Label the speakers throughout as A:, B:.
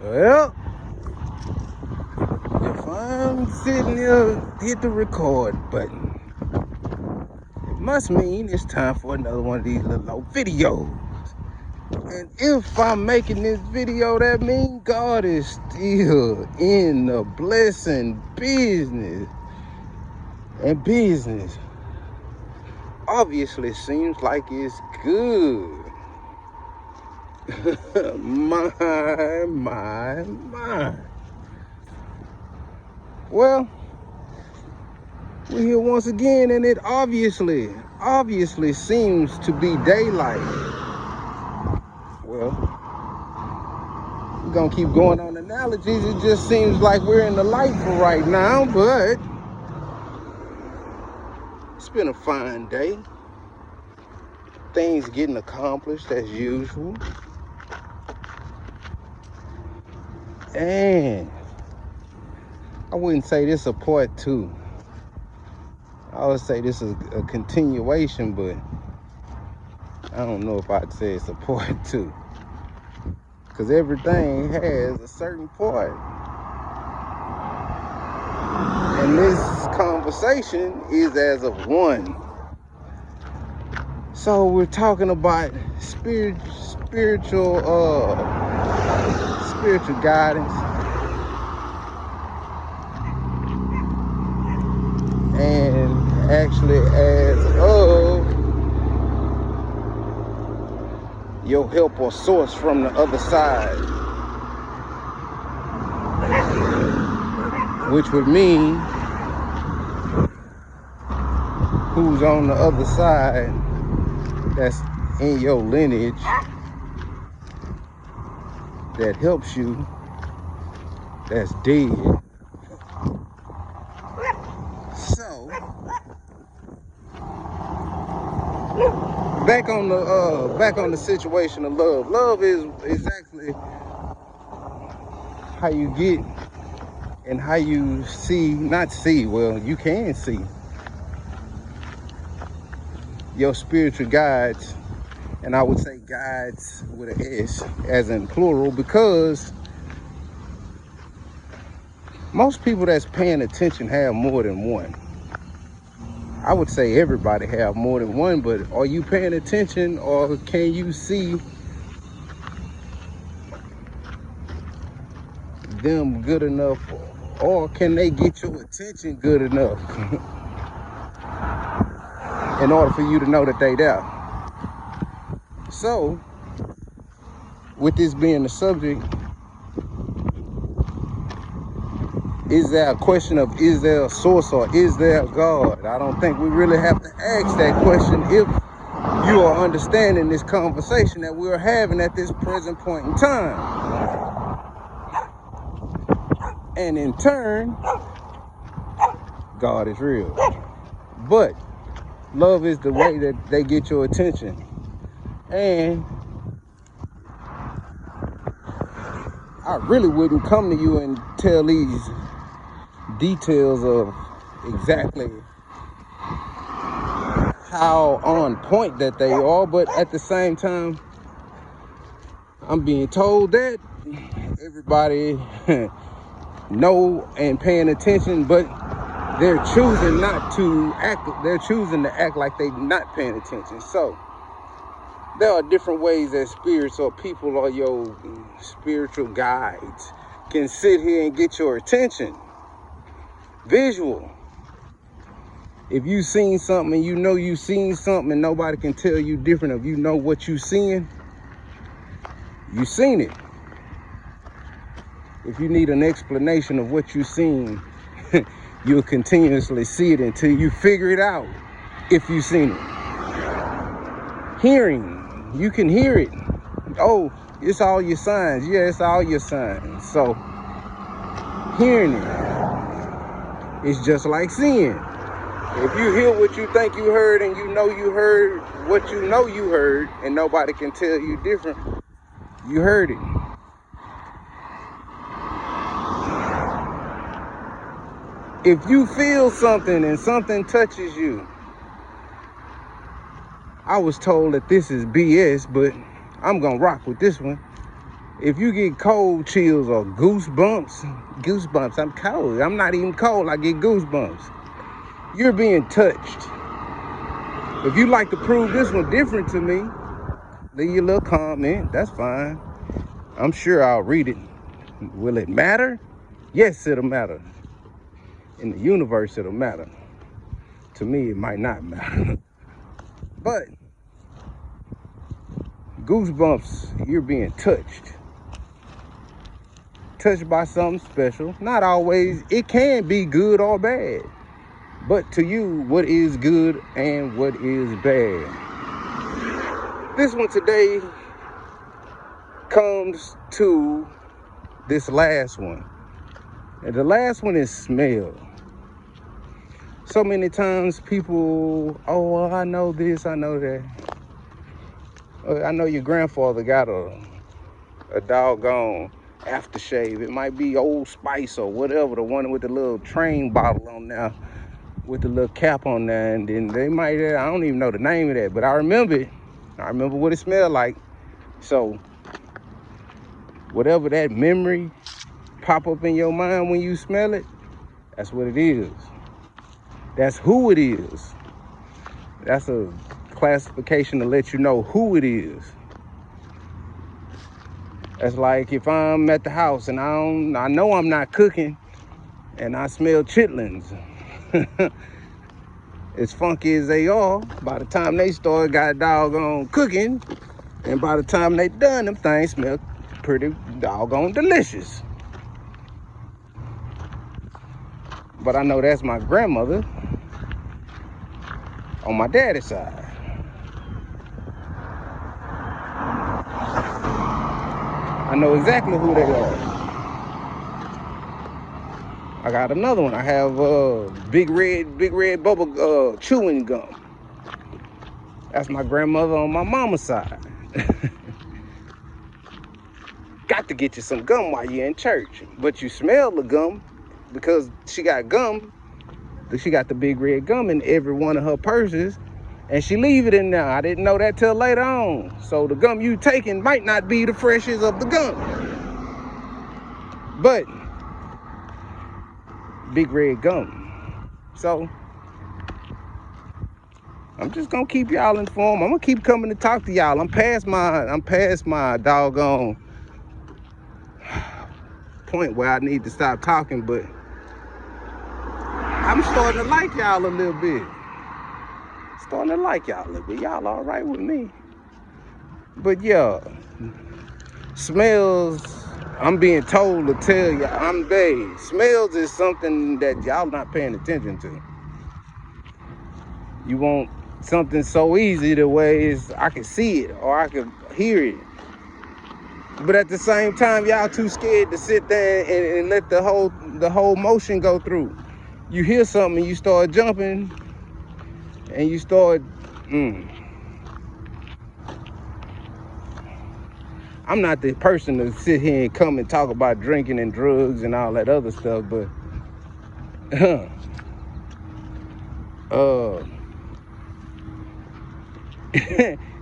A: Well, if I'm sitting here, hit the record button, it must mean it's time for another one of these little old videos. And if I'm making this video, that means God is still in the blessing business. And business obviously seems like it's good. my. Well, we're here once again, and it obviously seems to be daylight. Well, we're gonna keep going on analogies. It just seems like we're in the light for right now, but it's been a fine day. Things getting accomplished as usual. And I wouldn't say this a part two. I would say this is a continuation, but I don't know if I'd say it's a part two. Because everything has a certain part. And this conversation is as of one. So we're talking about spiritual guidance. And actually as of your help or source from the other side. Which would mean who's on the other side that's in your lineage that helps you, that's dead. So back on the situation of love. Love is exactly how you get and how you you can see your spiritual guides. And I would say guides with an S as in plural, because most people that's paying attention have more than one. I would say everybody have more than one, but are you paying attention, or can you see them good enough, or can they get your attention good enough in order for you to know that they there? So, with this being the subject, is there a question of, is there a source or is there a God? I don't think we really have to ask that question if you are understanding this conversation that we're having at this present point in time. And in turn, God is real. But love is the way that they get your attention. And I really wouldn't come to you and tell these details of exactly how on point that they are, but at the same time, I'm being told that everybody know and paying attention, but they're choosing not to act. They're choosing to act like they're not paying attention. So there are different ways that spirits or people or your spiritual guides can sit here and get your attention. Visual. If you seen something and you know you seen something and nobody can tell you different, if you know what you seeing, you seen it. If you need an explanation of what you seen, you'll continuously see it until you figure it out if you seen it. Hearing, you can hear it. Oh, it's all your signs. Yeah, it's all your signs. So hearing it is just like seeing. If you hear what you think you heard and you know you heard what you know you heard and nobody can tell you different, you heard it. If you feel something and something touches you, I was told that this is BS, but I'm gonna rock with this one. If you get cold chills or goosebumps, I'm cold. I'm not even cold, I get goosebumps. You're being touched. If you like to prove this one different to me, leave your little comment, that's fine. I'm sure I'll read it. Will it matter? Yes, it'll matter. In the universe, it'll matter. To me, it might not matter. But goosebumps, you're being touched. Touched by something special. Not always, it can be good or bad. But to you, what is good and what is bad? This one today comes to this last one. And the last one is smell. So many times people, oh, well, I know this, I know that. I know your grandfather got a doggone aftershave. It might be Old Spice or whatever, the one with the little train bottle on there, with the little cap on there. And then they might, I don't even know the name of that, but I remember it. I remember what it smelled like. So whatever that memory pop up in your mind when you smell it, that's what it is. That's who it is. That's a classification to let you know who it is. That's like if I'm at the house and I know I'm not cooking and I smell chitlins. As funky as they are, by the time they start got doggone cooking, and by the time they done, them things smell pretty doggone delicious. But I know that's my grandmother on my daddy's side. I know exactly who they are. I got another one. I have big red bubble chewing gum. That's my grandmother on my mama's side. Got to get you some gum while you're in church. But you smell the gum because she got gum. She got the big red gum in every one of her purses. And she leave it in there. I didn't know that till later on. So the gum you taking might not be the freshest of the gum. But big red gum. So I'm just gonna keep y'all informed. I'm gonna keep coming to talk to y'all. I'm past my doggone point where I need to stop talking, but I'm starting to like y'all a little bit. Y'all all right with me. But yeah, smells, I'm being told to tell y'all, smells is something that y'all not paying attention to. You want something so easy the way is I can see it or I can hear it. But at the same time, y'all too scared to sit there and let the whole motion go through. You hear something and you start jumping and you start, I'm not the person to sit here and come and talk about drinking and drugs and all that other stuff, but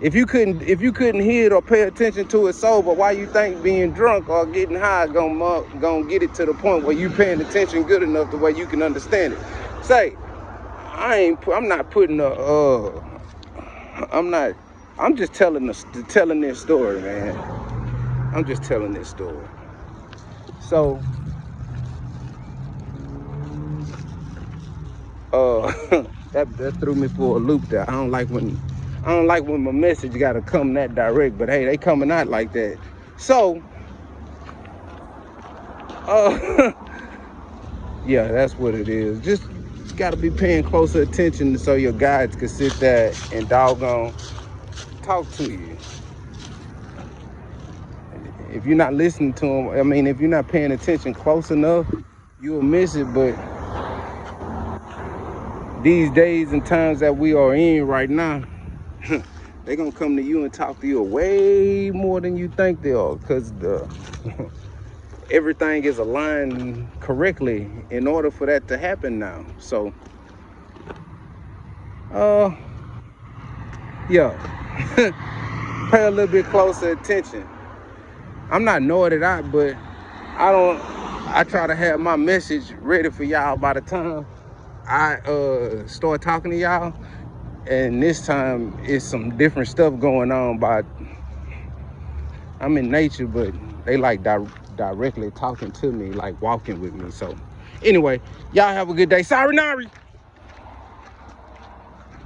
A: if you couldn't hear it or pay attention to it sober, why you think being drunk or getting high gonna get it to the point where you paying attention good enough the way you can understand it? Say, I'm not putting I'm just telling this story, man. I'm just telling this story. So that threw me for a loop there. I don't like when my message gotta come that direct, but hey, they coming out like that. So yeah, that's what it is. Just gotta be paying closer attention so your guides can sit there and doggone talk to you. If you're not listening to them, I mean, if you're not paying attention close enough, you'll miss it. But these days and times that we are in right now, they're gonna come to you and talk to you way more than you think they are, because everything is aligned correctly in order for that to happen now. So yeah, pay a little bit closer attention. I'm not knowing it out, but I try to have my message ready for y'all by the time I start talking to y'all. And this time it's some different stuff going on. But I'm in nature, but they like directly talking to me, like walking with me. So anyway, y'all have a good day. Sayonara.